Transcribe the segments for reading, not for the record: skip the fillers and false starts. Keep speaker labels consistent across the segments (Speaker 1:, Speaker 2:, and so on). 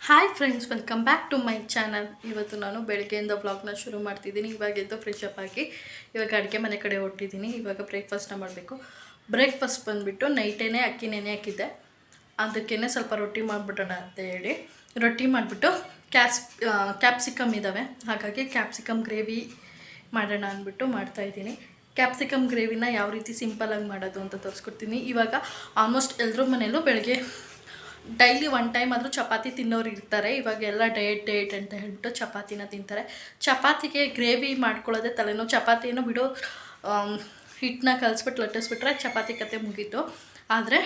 Speaker 1: Hi friends, welcome back to my channel. ಇವತ್ತು ನಾನು ಬೆಳಗ್ಗೆಯಿಂದ ವ್ಲಾಗ್ನ ಶುರು ಮಾಡ್ತಿದ್ದೀನಿ. ಇವಾಗ ಎದ್ದು ಫ್ರೆಶ್ ಅಪ್ ಆಗಿ ಇವಾಗ ಅಡುಗೆ ಮನೆ ಕಡೆ ಹೊರಟಿದ್ದೀನಿ. ಇವಾಗ ಬ್ರೇಕ್ಫಾಸ್ಟ್ನ ಮಾಡಬೇಕು. ಬ್ರೇಕ್ಫಾಸ್ಟ್ ಬಂದುಬಿಟ್ಟು ನೈಟೇನೆ ಅಕ್ಕಿ ನೆನೆ ಹಾಕಿದ್ದೆ, ಅದಕ್ಕೇ ಸ್ವಲ್ಪ ರೊಟ್ಟಿ ಮಾಡಿಬಿಡೋಣ ಅಂತ ಹೇಳಿ ರೊಟ್ಟಿ ಮಾಡಿಬಿಟ್ಟು ಕ್ಯಾಪ್ಸಿಕಮ್ ಇದ್ದಾವೆ, ಹಾಗಾಗಿ ಕ್ಯಾಪ್ಸಿಕಮ್ ಗ್ರೇವಿ ಮಾಡೋಣ ಅಂದ್ಬಿಟ್ಟು ಮಾಡ್ತಾಯಿದ್ದೀನಿ. ಕ್ಯಾಪ್ಸಿಕಮ್ ಗ್ರೇವಿನ ಯಾವ ರೀತಿ ಸಿಂಪಲಾಗಿ ಮಾಡೋದು ಅಂತ ತೋರಿಸ್ಕೊಡ್ತೀನಿ. ಇವಾಗ ಆಲ್ಮೋಸ್ಟ್ ಎಲ್ಲರ ಮನೆಯಲ್ಲೂ ಬೆಳಗ್ಗೆ ಡೈಲಿ ಒನ್ ಟೈಮ್ ಆದರೂ ಚಪಾತಿ ತಿನ್ನೋರು ಇರ್ತಾರೆ. ಇವಾಗ ಎಲ್ಲ ಡಯಟ್ ಅಂತ ಹೇಳ್ಬಿಟ್ಟು ಚಪಾತಿನ ತಿಂತಾರೆ. ಚಪಾತಿಗೆ ಗ್ರೇವಿ ಮಾಡ್ಕೊಳ್ಳೋದೇ ತಲೆನೋವು. ಚಪಾತಿನೂ ಬಿಡು, ಹಿಟ್ಟನ್ನ ಕಲಿಸ್ಬಿಟ್ಟು ಲಟ್ಟಿಸ್ಬಿಟ್ರೆ ಚಪಾತಿ ಕತೆ ಮುಗೀತು. ಆದರೆ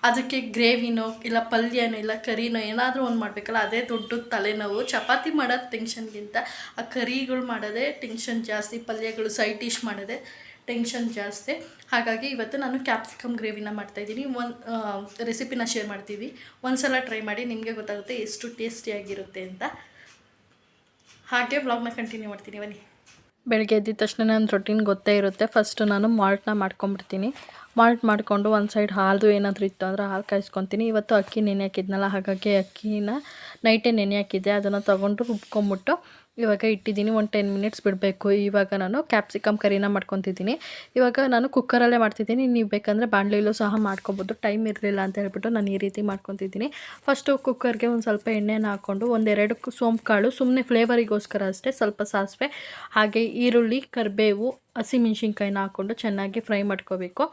Speaker 1: ಅದಕ್ಕೆ ಗ್ರೇವಿನೋ ಇಲ್ಲ ಪಲ್ಯನೋ ಇಲ್ಲ ಕರಿನೋ ಏನಾದರೂ ಒಂದು ಮಾಡಬೇಕಲ್ಲ, ಅದೇ ದೊಡ್ಡ ತಲೆನೋವು. ಚಪಾತಿ ಮಾಡೋದು ಟೆನ್ಷನ್ಗಿಂತ ಆ ಕರಿಗಳು ಮಾಡೋದೇ ಟೆನ್ಷನ್ ಜಾಸ್ತಿ, ಪಲ್ಯಗಳು ಸೈಡ್ ಡಿಶ್ ಮಾಡೋದೇ ಟೆನ್ಷನ್ ಜಾಸ್ತಿ. ಹಾಗಾಗಿ ಇವತ್ತು ನಾನು ಕ್ಯಾಪ್ಸಿಕಮ್ ಗ್ರೇವಿನ ಮಾಡ್ತಾಯಿದ್ದೀನಿ. ಒಂದು ರೆಸಿಪಿನ ಶೇರ್ ಮಾಡ್ತೀವಿ. ಒಂದು ಸಲ ಟ್ರೈ ಮಾಡಿ, ನಿಮಗೆ ಗೊತ್ತಾಗುತ್ತೆ ಎಷ್ಟು ಟೇಸ್ಟಿಯಾಗಿರುತ್ತೆ ಅಂತ. ಹಾಗೆ ವ್ಲಾಗ್ನ ಕಂಟಿನ್ಯೂ ಮಾಡ್ತೀನಿ ಬನ್ನಿ. ಬೆಳಗ್ಗೆ ಎದ್ದಿದ ತಕ್ಷಣ ನನ್ನ ರೊಟೀನ್ ಗೊತ್ತೇ ಇರುತ್ತೆ. ಫಸ್ಟು ನಾನು ಮಾಲ್ಟ್ನ ಮಾಡ್ಕೊಂಬಿಡ್ತೀನಿ. ಮಾಲ್ಟ್ ಮಾಡಿಕೊಂಡು ಒಂದು ಸೈಡ್ ಹಾಲು ಏನಾದರೂ ಇತ್ತು ಅಂದರೆ ಹಾಲು ಕಾಯಿಸ್ಕೊತೀನಿ. ಇವತ್ತು ಅಕ್ಕಿ ನೆನೆ ಹಾಕಿದ್ನಲ್ಲ, ಹಾಗಾಗಿ ಅಕ್ಕಿನ ನೈಟೇ ನೆನೆ ಹಾಕಿದ್ದೆ. ಅದನ್ನು ತೊಗೊಂಡು ರುಬ್ಕೊಂಬಿಟ್ಟು ಇವಾಗ ಇಟ್ಟಿದ್ದೀನಿ. ಒಂದು 10 ಮಿನಿಟ್ಸ್ ಬಿಡಬೇಕು. ಇವಾಗ ನಾನು ಕ್ಯಾಪ್ಸಿಕಮ್ ಕರಿನ ಮಾಡ್ಕೊತಿದ್ದೀನಿ. ಇವಾಗ ನಾನು ಕುಕ್ಕರಲ್ಲೇ ಮಾಡ್ತಿದ್ದೀನಿ. ನೀವು ಬೇಕಂದರೆ ಬಾಣಲೆಯಲ್ಲೂ ಸಹ ಮಾಡ್ಕೊಬೋದು. ಟೈಮ್ ಇರಲಿಲ್ಲ ಅಂತ ಹೇಳ್ಬಿಟ್ಟು ನಾನು ಈ ರೀತಿ ಮಾಡ್ಕೊತಿದ್ದೀನಿ. ಫಸ್ಟು ಕುಕ್ಕರ್ಗೆ ಒಂದು ಸ್ವಲ್ಪ ಎಣ್ಣೆನ ಹಾಕ್ಕೊಂಡು 1-2 ಸೋಂಪು ಕಾಳು, ಸುಮ್ಮನೆ ಫ್ಲೇವರಿಗೋಸ್ಕರ ಅಷ್ಟೇ, ಸ್ವಲ್ಪ ಸಾಸಿವೆ, ಹಾಗೆ ಈರುಳ್ಳಿ, ಕರಿಬೇವು, ಹಸಿಮೆಣ್ಸಿನ್ಕಾಯಿನ ಹಾಕ್ಕೊಂಡು ಚೆನ್ನಾಗಿ ಫ್ರೈ ಮಾಡ್ಕೋಬೇಕು.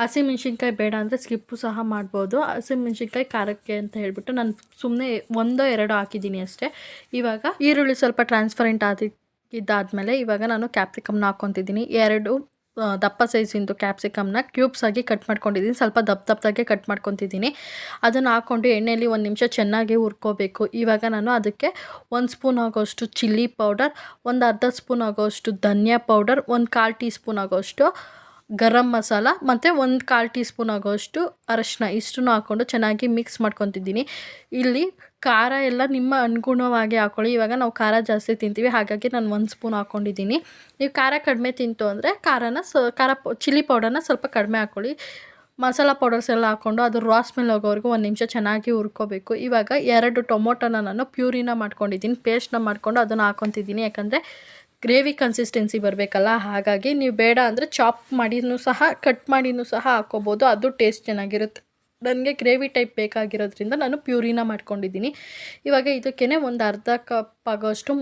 Speaker 1: ಹಸಿಮೆಣ್ಸಿನ್ಕಾಯಿ ಬೇಡ ಅಂದರೆ ಸ್ಕಿಪ್ಪು ಸಹ ಮಾಡ್ಬೋದು. ಹಸಿಮೆಣ್ಸಿನ್ಕಾಯಿ ಖಾರಕ್ಕೆ ಅಂತ ಹೇಳ್ಬಿಟ್ಟು ನಾನು ಸುಮ್ಮನೆ 1-2 ಹಾಕಿದ್ದೀನಿ ಅಷ್ಟೇ. ಇವಾಗ ಈರುಳ್ಳಿ ಸ್ವಲ್ಪ ಟ್ರಾನ್ಸ್ಪರೆಂಟ್ ಇದಾದಮೇಲೆ ಇವಾಗ ನಾನು ಕ್ಯಾಪ್ಸಿಕಮ್ನ ಹಾಕ್ಕೊತಿದ್ದೀನಿ. 2 ದಪ್ಪ ಸೈಜಿಂದು ಕ್ಯಾಪ್ಸಿಕಮ್ನ ಕ್ಯೂಬ್ಸ್ ಆಗಿ ಕಟ್ ಮಾಡ್ಕೊಂಡಿದ್ದೀನಿ. ಸ್ವಲ್ಪ ದಪ್ಪದಾಗೆ ಕಟ್ ಮಾಡ್ಕೊತಿದ್ದೀನಿ. ಅದನ್ನು ಹಾಕ್ಕೊಂಡು ಎಣ್ಣೆಯಲ್ಲಿ 1 ನಿಮಿಷ ಚೆನ್ನಾಗಿ ಹುರ್ಕೋಬೇಕು. ಇವಾಗ ನಾನು ಅದಕ್ಕೆ 1 ಸ್ಪೂನ್ ಆಗೋಷ್ಟು ಚಿಲ್ಲಿ ಪೌಡರ್, ಒಂದು ಅರ್ಧ ಸ್ಪೂನ್ ಆಗೋಷ್ಟು ಧನಿಯಾ ಪೌಡರ್, 1/4 ಟೀ ಸ್ಪೂನ್ ಆಗೋಷ್ಟು ಗರಂ ಮಸಾಲ ಮತ್ತು 1/4 ಟೀ ಸ್ಪೂನ್ ಆಗೋಷ್ಟು ಅರಶಿನ, ಇಷ್ಟನ್ನು ಹಾಕ್ಕೊಂಡು ಚೆನ್ನಾಗಿ ಮಿಕ್ಸ್ ಮಾಡ್ಕೊತಿದ್ದೀನಿ. ಇಲ್ಲಿ ಖಾರ ಎಲ್ಲ ನಿಮ್ಮ ಅನುಗುಣವಾಗಿ ಹಾಕ್ಕೊಳ್ಳಿ. ಇವಾಗ ನಾವು ಖಾರ ಜಾಸ್ತಿ ತಿಂತೀವಿ, ಹಾಗಾಗಿ ನಾನು 1 ಸ್ಪೂನ್ ಹಾಕ್ಕೊಂಡಿದ್ದೀನಿ. ನೀವು ಖಾರ ಕಡಿಮೆ ತಿಂತು ಅಂದರೆ ಚಿಲ್ಲಿ ಪೌಡರ್ನ ಸ್ವಲ್ಪ ಕಡಿಮೆ ಹಾಕ್ಕೊಳ್ಳಿ. ಮಸಾಲ ಪೌಡರ್ಸ್ ಎಲ್ಲ ಹಾಕ್ಕೊಂಡು ಅದು ರಾ ಸ್ಮೆಲ್ ಹೋಗೋವರೆಗೂ 1 ನಿಮಿಷ ಚೆನ್ನಾಗಿ ಹುರ್ಕೋಬೇಕು. ಇವಾಗ 2 ಟೊಮೊಟೊನ ನಾನು ಪ್ಯೂರಿನ ಮಾಡ್ಕೊಂಡಿದ್ದೀನಿ, ಪೇಸ್ಟ್ನ ಮಾಡ್ಕೊಂಡು ಅದನ್ನು ಹಾಕ್ಕೊತಿದ್ದೀನಿ. ಯಾಕಂದರೆ ಗ್ರೇವಿ ಕನ್ಸಿಸ್ಟೆನ್ಸಿ ಬರಬೇಕಲ್ಲ, ಹಾಗಾಗಿ ನೀವು ಬೇಡ ಅಂದರೆ ಚಾಪ್ ಮಾಡಿನೂ ಸಹ ಕಟ್ ಮಾಡಿನೂ ಸಹ ಹಾಕ್ಕೋಬೋದು, ಅದು ಟೇಸ್ಟ್ ಚೆನ್ನಾಗಿರುತ್ತೆ. ನನಗೆ ಗ್ರೇವಿ ಟೈಪ್ ಬೇಕಾಗಿರೋದ್ರಿಂದ ನಾನು ಪ್ಯೂರಿನ ಮಾಡ್ಕೊಂಡಿದ್ದೀನಿ. ಇವಾಗ ಇದಕ್ಕೇ ಒಂದು ಅರ್ಧ ಕಪ್ ಆಗೋಷ್ಟು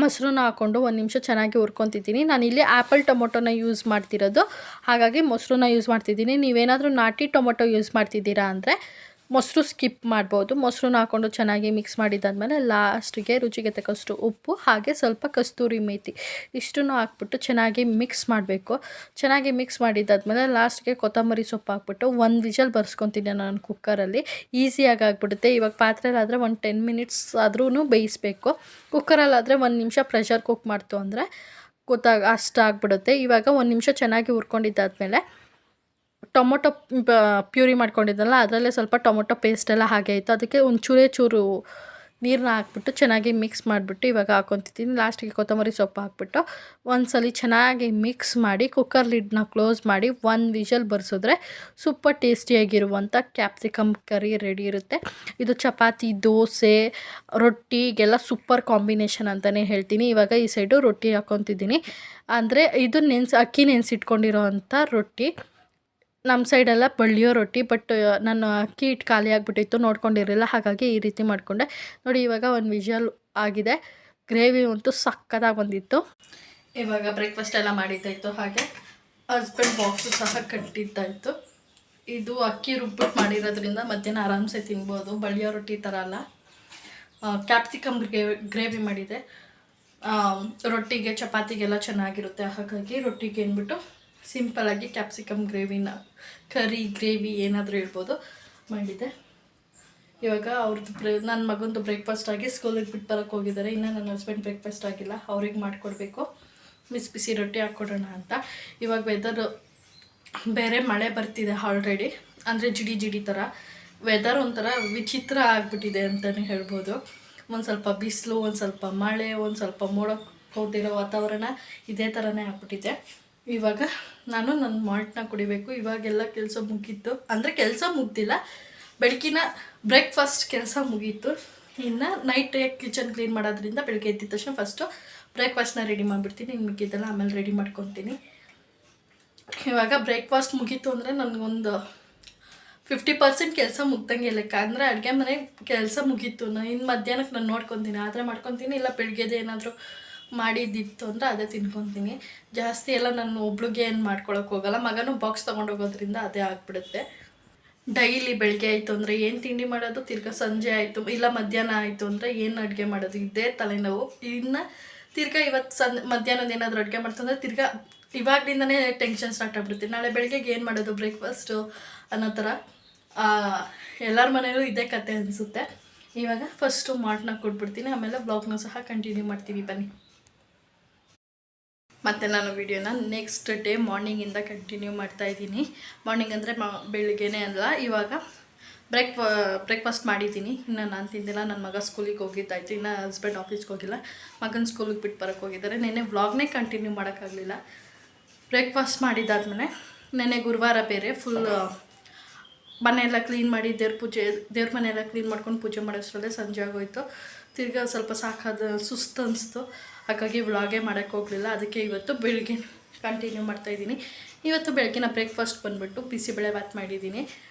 Speaker 1: ಮೊಸರನ್ನ ಹಾಕ್ಕೊಂಡು 1 ನಿಮಿಷ ಚೆನ್ನಾಗಿ ಹುರ್ಕೊತಿದ್ದೀನಿ. ನಾನಿಲ್ಲಿ ಆ್ಯಪಲ್ ಟೊಮೊಟೊನ ಯೂಸ್ ಮಾಡ್ತಿರೋದು, ಹಾಗಾಗಿ ಮೊಸರನ್ನ ಯೂಸ್ ಮಾಡ್ತಿದ್ದೀನಿ. ನೀವೇನಾದರೂ ನಾಟಿ ಟೊಮೊಟೊ ಯೂಸ್ ಮಾಡ್ತಿದ್ದೀರಾ ಅಂದರೆ ಮೊಸರು ಸ್ಕಿಪ್ ಮಾಡ್ಬೋದು. ಮೊಸರನ್ನ ಹಾಕ್ಕೊಂಡು ಚೆನ್ನಾಗಿ ಮಿಕ್ಸ್ ಮಾಡಿದ್ದಾದಮೇಲೆ ಲಾಸ್ಟಿಗೆ ರುಚಿಗೆ ತಕ್ಕಷ್ಟು ಉಪ್ಪು, ಹಾಗೆ ಸ್ವಲ್ಪ ಕಸ್ತೂರಿ ಮೇಥಿ, ಇಷ್ಟನ್ನು ಹಾಕ್ಬಿಟ್ಟು ಚೆನ್ನಾಗಿ ಮಿಕ್ಸ್ ಮಾಡಬೇಕು. ಚೆನ್ನಾಗಿ ಮಿಕ್ಸ್ ಮಾಡಿದ್ದಾದಮೇಲೆ ಲಾಸ್ಟಿಗೆ ಕೊತ್ತಂಬರಿ ಸೊಪ್ಪು ಹಾಕ್ಬಿಟ್ಟು 1 ವಿಷಲ್ ಬರ್ಸ್ಕೊತೀನಿ ನಾನು ಕುಕ್ಕರಲ್ಲಿ. ಈಸಿಯಾಗಿ ಆಗಿಬಿಡುತ್ತೆ. ಇವಾಗ ಪಾತ್ರೆಯಲ್ಲಾದರೆ ಒಂದು 10 ಮಿನಿಟ್ಸ್ ಆದ್ರೂ ಬೇಯಿಸಬೇಕು. ಕುಕ್ಕರಲ್ಲಾದರೆ 1 ನಿಮಿಷ ಪ್ರೆಷರ್ ಕುಕ್ ಮಾಡ್ತು ಅಂದರೆ ಅಷ್ಟಾಗ್ಬಿಡುತ್ತೆ. ಇವಾಗ 1 ನಿಮಿಷ ಚೆನ್ನಾಗಿ ಹುರ್ಕೊಂಡಿದ್ದಾದಮೇಲೆ ಟೊಮೊಟೊ ಪ್ಯೂರಿ ಮಾಡ್ಕೊಂಡಿದ್ದಲ್ಲ, ಅದರಲ್ಲೇ ಸ್ವಲ್ಪ ಟೊಮೊಟೊ ಪೇಸ್ಟೆಲ್ಲ ಹಾಗೆ ಇತ್ತು, ಅದಕ್ಕೆ ಒಂದು ಚೂರು ನೀರನ್ನ ಹಾಕ್ಬಿಟ್ಟು ಚೆನ್ನಾಗಿ ಮಿಕ್ಸ್ ಮಾಡಿಬಿಟ್ಟು ಇವಾಗ ಹಾಕ್ಕೊತಿದ್ದೀನಿ. ಲಾಸ್ಟಿಗೆ ಕೊತ್ತಂಬರಿ ಸೊಪ್ಪು ಹಾಕ್ಬಿಟ್ಟು ಒಂದ್ಸಲ ಚೆನ್ನಾಗಿ ಮಿಕ್ಸ್ ಮಾಡಿ ಕುಕ್ಕರ್ ಲಿಡ್ನ ಕ್ಲೋಸ್ ಮಾಡಿ 1 ವಿಷಲ್ ಬರ್ಸಿದ್ರೆ ಸೂಪರ್ ಟೇಸ್ಟಿಯಾಗಿರುವಂಥ ಕ್ಯಾಪ್ಸಿಕಮ್ ಕರಿ ರೆಡಿ ಇರುತ್ತೆ. ಇದು ಚಪಾತಿ, ದೋಸೆ, ರೊಟ್ಟಿಗೆಲ್ಲ ಸೂಪರ್ ಕಾಂಬಿನೇಷನ್ ಅಂತಲೇ ಹೇಳ್ತೀನಿ. ಇವಾಗ ಈ ಸೈಡು ರೊಟ್ಟಿ ಹಾಕ್ಕೊತಿದ್ದೀನಿ. ಅಂದರೆ ಇದು ಅಕ್ಕಿ ನೆನೆಸಿಟ್ಕೊಂಡಿರೋ ಅಂಥ ರೊಟ್ಟಿ. ನಮ್ಮ ಸೈಡೆಲ್ಲ ಬಳ್ಳಿಯೋ ರೊಟ್ಟಿ, ಬಟ್ ನಾನು ಅಕ್ಕಿ ಹಿಟ್ಟು ಖಾಲಿ ಆಗಿಬಿಟ್ಟಿತ್ತು, ನೋಡ್ಕೊಂಡಿರಲಿಲ್ಲ, ಹಾಗಾಗಿ ಈ ರೀತಿ ಮಾಡಿಕೊಂಡೆ. ನೋಡಿ ಇವಾಗ 1 ವಿಷಲ್ ಆಗಿದೆ. ಗ್ರೇವಿ ಅಂತೂ ಸಕ್ಕತ್ತಾಗಿ ಬಂದಿತ್ತು. ಇವಾಗ ಬ್ರೇಕ್ಫಾಸ್ಟ್ ಎಲ್ಲ ಮಾಡಿದ್ದಾಯಿತು, ಹಾಗೆ ಹಸ್ಬೆಂಡ್ ಬಾಕ್ಸು ಸಹ ಕಟ್ಟಿದ್ದಾಯಿತು. ಇದು ಅಕ್ಕಿ ರುಬ್ಬಿಟ್ಟು ಮಾಡಿರೋದ್ರಿಂದ ಮಧ್ಯಾಹ್ನ ಆರಾಮ್ಸೆ ತಿನ್ಬೋದು. ಬಳ್ಳಿಯೋ ರೊಟ್ಟಿ ಥರ ಅಲ್ಲ, ಕ್ಯಾಪ್ಸಿಕಮ್ ಗ್ರೇವಿ ಮಾಡಿದೆ. ರೊಟ್ಟಿಗೆ ಚಪಾತಿಗೆಲ್ಲ ಚೆನ್ನಾಗಿರುತ್ತೆ, ಹಾಗಾಗಿ ರೊಟ್ಟಿಗೆ ಅಂದ್ಬಿಟ್ಟು ಸಿಂಪಲಾಗಿ ಕ್ಯಾಪ್ಸಿಕಮ್ ಗ್ರೇವಿನ ಗ್ರೇವಿ ಏನಾದರೂ ಇರ್ಬೋದು ಮಾಡಿದ್ದೆ. ಇವಾಗ ಅವ್ರದ್ದು ನನ್ನ ಮಗಂದು ಬ್ರೇಕ್ಫಾಸ್ಟ್ ಆಗಿ ಸ್ಕೂಲಿಗೆ ಬಿಟ್ಟು ಬರೋಕ್ಕೆ ಹೋಗಿದ್ದಾರೆ. ಇನ್ನು ನನ್ನ ಹಸ್ಬೆಂಡ್ ಬ್ರೇಕ್ಫಾಸ್ಟ್ ಆಗಿಲ್ಲ, ಅವ್ರಿಗೆ ಮಾಡಿಕೊಡ್ಬೇಕು. ಬಿಸಿ ರೊಟ್ಟಿ ಹಾಕ್ಕೊಡೋಣ ಅಂತ. ಇವಾಗ ವೆದರ್ ಬೇರೆ ಮಳೆ ಬರ್ತಿದೆ ಆಲ್ರೆಡಿ, ಅಂದರೆ ಜಿಡಿ ಥರ ವೆದರ್ ಒಂಥರ ವಿಚಿತ್ರ ಆಗಿಬಿಟ್ಟಿದೆ ಅಂತಲೇ ಹೇಳ್ಬೋದು. ಒಂದು ಸ್ವಲ್ಪ ಬಿಸಿಲು, ಒಂದು ಸ್ವಲ್ಪ ಮಳೆ, ಒಂದು ಸ್ವಲ್ಪ ಮೋಡ ಕೌದಿರೋ ವಾತಾವರಣ, ಇದೇ ಥರನೇ ಆಗ್ಬಿಟ್ಟಿದೆ. ಇವಾಗ ನಾನು ನನ್ನ ಮಾಲ್ಟ್ನ ಕುಡಿಬೇಕು. ಇವಾಗೆಲ್ಲ ಕೆಲಸ ಮುಗೀತು, ಅಂದರೆ ಕೆಲಸ ಮುಗ್ದಿಲ್ಲ, ಬೆಳಗಿನ ಬ್ರೇಕ್ಫಾಸ್ಟ್ ಕೆಲಸ ಮುಗೀತು. ಇನ್ನು ನೈಟ್ ಕಿಚನ್ ಕ್ಲೀನ್ ಮಾಡೋದ್ರಿಂದ ಬೆಳಗ್ಗೆ ಎದ್ದಿದ ತಕ್ಷಣ ಫಸ್ಟು ಬ್ರೇಕ್ಫಾಸ್ಟ್ನ ರೆಡಿ ಮಾಡಿಬಿಡ್ತೀನಿ. ಇನ್ನು ಮಿಕ್ಕಿದ್ದೆಲ್ಲ ಆಮೇಲೆ ರೆಡಿ ಮಾಡ್ಕೊತೀನಿ. ಇವಾಗ ಬ್ರೇಕ್ಫಾಸ್ಟ್ ಮುಗೀತು ಅಂದರೆ ನನಗೊಂದು 50% ಕೆಲಸ ಮುಗ್ದಂಗೆ ಲೆಕ್ಕ. ಅಂದರೆ ಅಡುಗೆ ಮನೆ ಕೆಲಸ ಮುಗೀತು. ಇನ್ನು ಮಧ್ಯಾಹ್ನಕ್ಕೆ ನಾನು ನೋಡ್ಕೊತೀನಿ, ಆದರೆ ಮಾಡ್ಕೊತೀನಿ, ಇಲ್ಲ ಬೆಳಗ್ಗೆದು ಏನಾದರೂ ಮಾಡಿದ್ದಿತ್ತು ಅಂದರೆ ಅದೇ ತಿನ್ಕೊತೀನಿ. ಜಾಸ್ತಿ ಎಲ್ಲ ನಾನು ಒಬ್ಳಿಗೆ ಏನು ಮಾಡ್ಕೊಳಕ್ಕೆ ಹೋಗಲ್ಲ. ಮಗನೂ ಬಾಕ್ಸ್ ತೊಗೊಂಡೋಗೋದ್ರಿಂದ ಅದೇ ಆಗಿಬಿಡುತ್ತೆ. ಡೈಲಿ ಬೆಳಗ್ಗೆ ಆಯಿತು ಅಂದರೆ ಏನು ತಿಂಡಿ ಮಾಡೋದು, ತಿರ್ಗಾ ಸಂಜೆ ಆಯಿತು ಇಲ್ಲ ಮಧ್ಯಾಹ್ನ ಆಯಿತು ಅಂದರೆ ಏನು ಅಡುಗೆ ಮಾಡೋದು, ಇದೇ ತಲೆನೋವು. ಇನ್ನು ತಿರ್ಗಾ ಇವತ್ತು ಮಧ್ಯಾಹ್ನದ ಏನಾದರೂ ಅಡುಗೆ ಮಾಡ್ತಂದ್ರೆ ತಿರ್ಗಾ ಇವಾಗಲಿಂದನೇ ಟೆನ್ಷನ್ ಸ್ಟಾರ್ಟ್ ಆಗ್ಬಿಡುತ್ತೆ. ನಾಳೆ ಬೆಳಗ್ಗೆಗೆ ಏನು ಮಾಡೋದು ಬ್ರೇಕ್ಫಾಸ್ಟು ಅನ್ನೋ ಥರ ಎಲ್ಲರ ಮನೆಯಲ್ಲೂ ಇದೇ ಕತೆ ಅನಿಸುತ್ತೆ. ಇವಾಗ ಫಸ್ಟು ಮಾಲ್ಟ್ನ ಕೊಟ್ಬಿಡ್ತೀನಿ, ಆಮೇಲೆ ಬ್ಲಾಗ್ನೂ ಸಹ ಕಂಟಿನ್ಯೂ ಮಾಡ್ತೀವಿ ಬನ್ನಿ. ಮತ್ತು ನಾನು ವಿಡಿಯೋನ ನೆಕ್ಸ್ಟ್ ಡೇ ಮಾರ್ನಿಂಗಿಂದ ಕಂಟಿನ್ಯೂ ಮಾಡ್ತಾಯಿದ್ದೀನಿ. ಮಾರ್ನಿಂಗ್ ಅಂದರೆ ಬೆಳಿಗ್ಗೆನೇ ಅಲ್ಲ. ಇವಾಗ ಬ್ರೇಕ್ಫಾಸ್ಟ್ ಮಾಡಿದ್ದೀನಿ. ಇನ್ನು ನಾನು ತಿಂದಿಲ್ಲ. ನನ್ನ ಮಗ ಸ್ಕೂಲಿಗೆ ಹೋಗಿದ್ದಾಯಿತು, ಇನ್ನು ಹಸ್ಬೆಂಡ್ ಆಫೀಸ್ಗೆ ಹೋಗಿಲ್ಲ. ಮಗನ ಸ್ಕೂಲಿಗೆ ಬಿಟ್ಟು ಬರೋಕ್ಕೆ ಹೋಗಿದ್ದಾರೆ. ನೆನ್ನೆ ವ್ಲಾಗ್ನೇ ಕಂಟಿನ್ಯೂ ಮಾಡೋಕ್ಕಾಗಲಿಲ್ಲ. ಬ್ರೇಕ್ಫಾಸ್ಟ್ ಮಾಡಿದ್ದಾದಮೇಲೆ ನೆನ್ನೆ ಗುರುವಾರ ಬೇರೆ ಫುಲ್ ಮನೆಯೆಲ್ಲ ಕ್ಲೀನ್ ಮಾಡಿ ದೇವ್ರ ಮನೆಯೆಲ್ಲ ಕ್ಲೀನ್ ಮಾಡ್ಕೊಂಡು ಪೂಜೆ ಮಾಡೋಷ್ಟರಲ್ಲೇ ಸಂಜೆ ಆಗೋಯಿತು. ತಿರ್ಗಾ ಸ್ವಲ್ಪ ಸಾಕಾದ ಸುಸ್ತು ಅನಿಸ್ತು, ಹಾಗಾಗಿ ವ್ಲಾಗೇ ಮಾಡೋಕ್ಕೆ ಹೋಗಲಿಲ್ಲ. ಅದಕ್ಕೆ ಇವತ್ತು ಬೆಳಗ್ಗೆ ಕಂಟಿನ್ಯೂ ಮಾಡ್ತಾಯಿದ್ದೀನಿ. ಇವತ್ತು ಬೆಳಗ್ಗಿನ ಬ್ರೇಕ್ಫಾಸ್ಟ್ ಬಂದುಬಿಟ್ಟು ಬಿಸಿಬೇಳೆಭಾತ್ ಮಾಡಿದ್ದೀನಿ.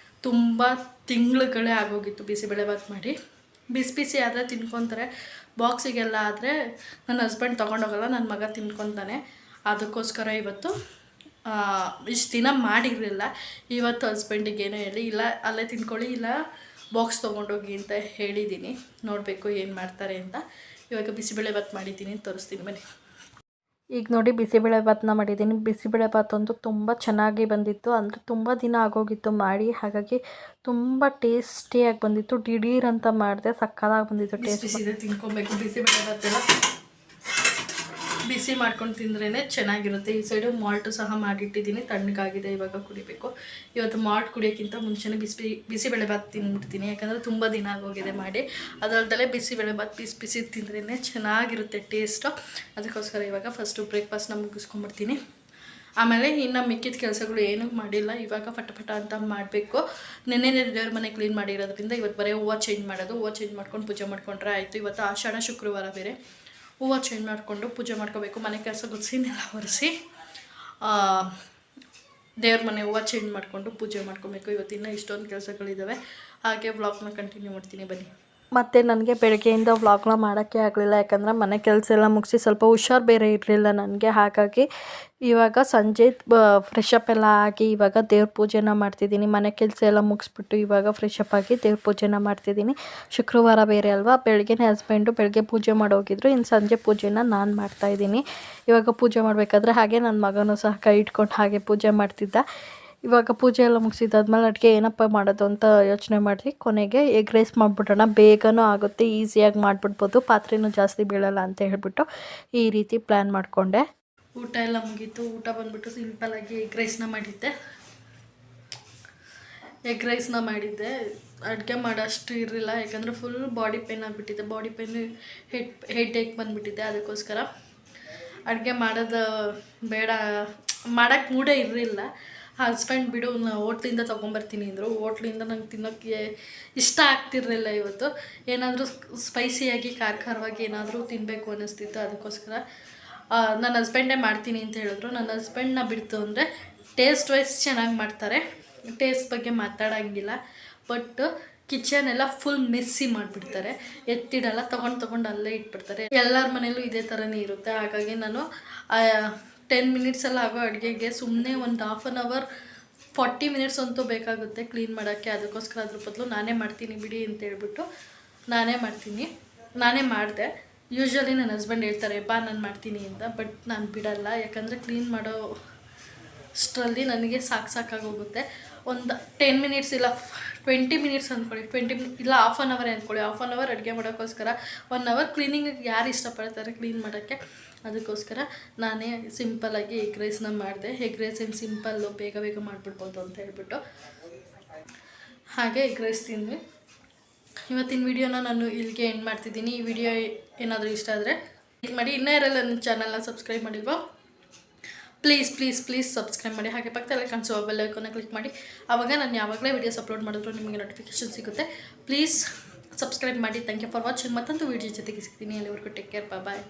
Speaker 1: ತುಂಬ ತಿಂಗಳುಗಳೇ ಆಗೋಗಿತ್ತು ಬಿಸಿಬೇಳೆಭಾತ್ ಮಾಡಿ. ಬಿಸಿ ಆದರೆ ತಿನ್ಕೊತಾರೆ. ಬಾಕ್ಸಿಗೆಲ್ಲ ಆದರೆ ನನ್ನ ಹಸ್ಬೆಂಡ್ ತೊಗೊಂಡೋಗಲ್ಲ, ನನ್ನ ಮಗ ತಿನ್ಕೊತಾನೆ. ಅದಕ್ಕೋಸ್ಕರ ಇವತ್ತು ಇಷ್ಟು ದಿನ ಮಾಡಿರಲಿಲ್ಲ. ಇವತ್ತು ಹಸ್ಬೆಂಡಿಗೆ ಏನೋ ಹೇಳಿ, ಇಲ್ಲ ಅಲ್ಲೇ ತಿನ್ಕೊಳ್ಳಿ, ಇಲ್ಲ ಬಾಕ್ಸ್ ತೊಗೊಂಡೋಗಿ ಅಂತ ಹೇಳಿದ್ದೀನಿ. ನೋಡಬೇಕು ಏನು ಮಾಡ್ತಾರೆ ಅಂತ. ಇವಾಗ ಬಿಸಿಬೇಳೆಭಾತ್ ಮಾಡಿದ್ದೀನಿ, ತೋರಿಸ್ತೀನಿ ಬನ್ನಿ.
Speaker 2: ಈಗ ನೋಡಿ ಬಿಸಿಬೇಳೆಭಾತನ್ನ ಮಾಡಿದ್ದೀನಿ. ಬಿಸಿಬೇಳೆಭಾತ್ ಅಂತೂ ತುಂಬ ಚೆನ್ನಾಗಿ ಬಂದಿತ್ತು. ಅಂದರೆ ತುಂಬ ದಿನ ಆಗೋಗಿತ್ತು ಮಾಡಿ, ಹಾಗಾಗಿ ತುಂಬ ಟೇಸ್ಟಿಯಾಗಿ ಬಂದಿತ್ತು. ದಿಢೀರ್ ಅಂತ ಮಾಡಿದೆ, ಸಕ್ಕತ್ತಾಗಿ ಬಂದಿತ್ತು.
Speaker 1: ಟೇಸ್ಟ್ ತಿನ್ಕೊಬೇಕು. ಬಿಸಿಬೇಳೆಭಾತೆಲ್ಲ ಬಿಸಿ ಮಾಡ್ಕೊಂಡು ತಿಂದ್ರೇ ಚೆನ್ನಾಗಿರುತ್ತೆ. ಈ ಸೈಡು ಮಾಲ್ಟು ಸಹ ಮಾಡಿಟ್ಟಿದ್ದೀನಿ, ತಣ್ಣಗಾಗಿದೆ, ಇವಾಗ ಕುಡಿಬೇಕು. ಇವತ್ತು ಮಾಲ್ಟ್ ಕುಡಿಯೋಕ್ಕಿಂತ ಮುಂಚೆನೇ ಬಿಸಿಬೇಳೆಭಾತ್ ತಿಂದ್ಬಿಡ್ತೀನಿ, ಯಾಕಂದರೆ ತುಂಬ ದಿನ ಆಗೋಗಿದೆ ಮಾಡಿ. ಅದಲ್ಲದೆ ಬಿಸಿಬೇಳೆಭಾತ್ ಬಿಸಿ ತಿಂದ್ರೇ ಚೆನ್ನಾಗಿರುತ್ತೆ ಟೇಸ್ಟು. ಅದಕ್ಕೋಸ್ಕರ ಇವಾಗ ಫಸ್ಟು ಬ್ರೇಕ್ಫಾಸ್ಟ್ನ ಮುಗಿಸ್ಕೊಂಡ್ಬಿಡ್ತೀನಿ. ಆಮೇಲೆ ಇನ್ನು ಮಿಕ್ಕಿದ ಕೆಲಸಗಳು ಏನೂ ಮಾಡಿಲ್ಲ. ಇವಾಗ ಪಟ ಅಂತ ಮಾಡಬೇಕು. ನೆನ್ನೆ ದೇವ್ರ ಮನೆ ಕ್ಲೀನ್ ಮಾಡಿರೋದ್ರಿಂದ ಇವತ್ತು ಬರೀ ಹೂವು ಚೇಂಜ್ ಮಾಡೋದು. ಹೂವು ಚೇಂಜ್ ಮಾಡ್ಕೊಂಡು ಪೂಜೆ ಮಾಡ್ಕೊಂಡ್ರೆ ಆಯಿತು. ಇವತ್ತು ಆಷಾಢ ಶುಕ್ರವಾರ ಬೇರೆ. ಹೂವು ಚೇಂಜ್ ಮಾಡಿಕೊಂಡು ಪೂಜೆ ಮಾಡ್ಕೋಬೇಕು. ಮನೆ ಕೆಲಸ ಗುಡಿಸಿನೆಲ್ಲ ಒರೆಸಿ ದೇವ್ರ ಮನೆ ಹೂವು ಚೇಂಜ್ ಮಾಡಿಕೊಂಡು ಪೂಜೆ ಮಾಡ್ಕೊಬೇಕು. ಇವತ್ತಿನ ಇಷ್ಟೊಂದು ಕೆಲಸಗಳಿದ್ದಾವೆ. ಹಾಗೆ ವ್ಲಾಗ್ನ ಕಂಟಿನ್ಯೂ ಮಾಡ್ತೀನಿ ಬನ್ನಿ.
Speaker 2: ಮತ್ತು ನನಗೆ ಬೆಳಗ್ಗೆಯಿಂದ ವ್ಲಾಗ್ನ ಮಾಡೋಕ್ಕೆ ಆಗಲಿಲ್ಲ, ಯಾಕಂದರೆ ಮನೆ ಕೆಲಸ ಎಲ್ಲ ಮುಗಿಸಿ ಸ್ವಲ್ಪ ಹುಷಾರು ಬೇರೆ ಇರಲಿಲ್ಲ ನನಗೆ. ಹಾಗಾಗಿ ಇವಾಗ ಸಂಜೆ ಫ್ರೆಶ್ ಅಪ್ ಎಲ್ಲ ಆಗಿ ಇವಾಗ ದೇವ್ರ ಪೂಜೆನ ಮಾಡ್ತಿದ್ದೀನಿ. ಮನೆ ಕೆಲಸ ಎಲ್ಲ ಮುಗಿಸ್ಬಿಟ್ಟು ಇವಾಗ ಫ್ರೆಶ್ ಅಪ್ ಆಗಿ ದೇವ್ರ ಪೂಜೆನ ಮಾಡ್ತಿದ್ದೀನಿ. ಶುಕ್ರವಾರ ಬೇರೆ ಅಲ್ವಾ. ಬೆಳಗ್ಗೆನೇ ಹಸ್ಬೆಂಡು ಬೆಳಗ್ಗೆ ಪೂಜೆ ಮಾಡೋಗಿದ್ರು, ಇನ್ನು ಸಂಜೆ ಪೂಜೆನ ನಾನು ಮಾಡ್ತಾಯಿದ್ದೀನಿ. ಇವಾಗ ಪೂಜೆ ಮಾಡಬೇಕಾದ್ರೆ ಹಾಗೆ ನನ್ನ ಮಗನೂ ಸಹ ಕೈ ಇಟ್ಕೊಂಡು ಹಾಗೆ ಪೂಜೆ ಮಾಡ್ತಿದ್ದ. ಇವಾಗ ಪೂಜೆ ಎಲ್ಲ ಮುಗಿಸಿದ್ದಾದ್ಮೇಲೆ ಅಡುಗೆ ಏನಪ್ಪ ಮಾಡೋದು ಅಂತ ಯೋಚನೆ ಮಾಡಿ ಕೊನೆಗೆ ಎಗ್ ರೈಸ್ ಮಾಡಿಬಿಡೋಣ, ಬೇಗನೂ ಆಗುತ್ತೆ, ಈಸಿಯಾಗಿ ಮಾಡಿಬಿಡ್ಬೋದು, ಪಾತ್ರೆನೂ ಜಾಸ್ತಿ ಬೀಳಲ್ಲ ಅಂತ ಹೇಳ್ಬಿಟ್ಟು ಈ ರೀತಿ ಪ್ಲ್ಯಾನ್ ಮಾಡಿಕೊಂಡೆ.
Speaker 1: ಊಟ ಎಲ್ಲ ಮುಗೀತು. ಊಟ ಬಂದುಬಿಟ್ಟು ಸಿಂಪಲ್ಲಾಗಿ ಎಗ್ ರೈಸ್ನ ಮಾಡಿದ್ದೆ. ಅಡುಗೆ ಮಾಡೋಷ್ಟು ಇರಲಿಲ್ಲ, ಯಾಕಂದರೆ ಫುಲ್ ಬಾಡಿ ಪೇನ್ ಆಗಿಬಿಟ್ಟಿದೆ. ಬಾಡಿ ಪೇನ್ ಹೆಡ್ ಏಕ್ ಬಂದುಬಿಟ್ಟಿದೆ. ಅದಕ್ಕೋಸ್ಕರ ಅಡುಗೆ ಮಾಡೋದು ಬೇಡ, ಮಾಡೋಕ್ಕೆ ಮೂಡೇ ಇರಲಿಲ್ಲ. ಹಸ್ಬೆಂಡ್ ಬಿಡು ಹೋಟ್ಲಿಂದ ತೊಗೊಂಬರ್ತೀನಿ ಅಂದರು. ಹೋಟ್ಲಿಂದ ನಂಗೆ ತಿನ್ನೋಕ್ಕೆ ಇಷ್ಟ ಆಗ್ತಿರಲಿಲ್ಲ. ಇವತ್ತು ಏನಾದರೂ ಸ್ಪೈಸಿಯಾಗಿ ಖಾರವಾಗಿ ಏನಾದರೂ ತಿನ್ನಬೇಕು ಅನ್ನಿಸ್ತಿತ್ತು. ಅದಕ್ಕೋಸ್ಕರ ನನ್ನ ಹಸ್ಬೆಂಡೇ ಮಾಡ್ತೀನಿ ಅಂತ ಹೇಳಿದ್ರು. ನನ್ನ ಹಸ್ಬೆಂಡ್ನ ಬಿಡ್ತು ಅಂದರೆ ಟೇಸ್ಟ್ ವೈಸ್ ಚೆನ್ನಾಗಿ ಮಾಡ್ತಾರೆ, ಟೇಸ್ಟ್ ಬಗ್ಗೆ ಮಾತಾಡೋಂಗಿಲ್ಲ. ಬಟ್ ಕಿಚನ್ ಎಲ್ಲ ಫುಲ್ ಮೆಸ್ಸಿ ಮಾಡಿಬಿಡ್ತಾರೆ, ಎತ್ತಿಡಲ್ಲ, ತೊಗೊಂಡು ಅಲ್ಲೇ ಇಟ್ಬಿಡ್ತಾರೆ. ಎಲ್ಲರ ಮನೇಲೂ ಇದೇ ಥರನೇ ಇರುತ್ತೆ. ಹಾಗಾಗಿ ನಾನು 10 ಮಿನಿಟ್ಸೆಲ್ಲ ಆಗೋ ಅಡುಗೆಗೆ ಸುಮ್ಮನೆ ಒಂದು 1/2 ಅವರ್ 40 ಮಿನಿಟ್ಸ್ ಅಂತೂ ಬೇಕಾಗುತ್ತೆ ಕ್ಲೀನ್ ಮಾಡೋಕ್ಕೆ. ಅದಕ್ಕೋಸ್ಕರ ಅದ್ರ ಬದಲು ನಾನೇ ಮಾಡ್ತೀನಿ ಬಿಡಿ ಅಂತೇಳ್ಬಿಟ್ಟು ನಾನೇ ಮಾಡಿದೆ. ಯೂಶ್ವಲಿ ನನ್ನ ಹಸ್ಬೆಂಡ್ ಹೇಳ್ತಾರೆ ಬಾ ನಾನು ಮಾಡ್ತೀನಿ ಅಂತ, ಬಟ್ ನಾನು ಬಿಡಲ್ಲ. ಯಾಕಂದರೆ ಕ್ಲೀನ್ ಮಾಡೋ ಅಷ್ಟರಲ್ಲಿ ನನಗೆ ಸಾಕಾಗೋಗುತ್ತೆ. ಒಂದು 10 ಮಿನಿಟ್ಸ್ ಇಲ್ಲ 20 ಮಿನಿಟ್ಸ್ ಅಂದ್ಕೊಳ್ಳಿ, 20 ಇಲ್ಲ 1/2 ಅವರೇ ಅಂದ್ಕೊಳ್ಳಿ. 1/2 ಅವರ್ ಅಡುಗೆ ಮಾಡೋಕ್ಕೋಸ್ಕರ 1 ಅವರ್ ಕ್ಲೀನಿಂಗಿಗೆ ಯಾರು ಇಷ್ಟಪಡ್ತಾರೆ ಕ್ಲೀನ್ ಮಾಡೋಕ್ಕೆ. ಅದಕ್ಕೋಸ್ಕರ ನಾನೇ ಸಿಂಪಲ್ಲಾಗಿ ಎಗ್ ರೈಸ್ನ ಮಾಡಿದೆ. ಎಗ್ ರೈಸ್ ಏನು ಸಿಂಪಲ್ಲು, ಬೇಗ ಮಾಡಿಬಿಡ್ಬೋದು ಅಂತ ಹೇಳ್ಬಿಟ್ಟು ಹಾಗೆ ಎಗ್ ರೈಸ್ ತಿಂದ್ವಿ. ಇವತ್ತಿನ ವಿಡಿಯೋನ ನಾನು ಇಲ್ಲಿಗೆ ಎಂಡ್ ಮಾಡ್ತಿದ್ದೀನಿ. ಈ ವಿಡಿಯೋ ಏನಾದರೂ ಇಷ್ಟ ಆದರೆ ಲೈಕ್ ಮಾಡಿ. ಇನ್ನೂ ಯಾರೆಲ್ಲ ನನ್ನ ಚಾನಲ್ನ ಸಬ್ಸ್ಕ್ರೈಬ್ ಮಾಡಿಲ್ವೋ ಪ್ಲೀಸ್ ಸಬ್ಸ್ಕ್ರೈಬ್ ಮಾಡಿ. ಹಾಗೆ ಪಕ್ಕದಲ್ಲಿ ಕಾಣಿಸುವ ಬೆಲ್ ಐಕಾನ್ನ ಕ್ಲಿಕ್ ಮಾಡಿ. ಆವಾಗ ನಾನು ಯಾವಾಗಲೇ ವೀಡಿಯೋಸ್ ಅಪ್ಲೋಡ್ ಮಾಡಿದ್ರು ನಿಮಗೆ ನೋಟಿಫಿಕೇಶನ್ ಸಿಗುತ್ತೆ. ಪ್ಲೀಸ್ ಸಬ್ಸ್ಕ್ರೈಬ್ ಮಾಡಿ. Thank you for watching. ಮತ್ತೊಂದು ವೀಡಿಯೋ ಜೊತೆಗೆ ಸಿಗ್ತೀನಿ. ಅಲ್ಲಿವರೆಗೂ ಟೇಕ್ ಕೇರ್. ಬಾಯ್.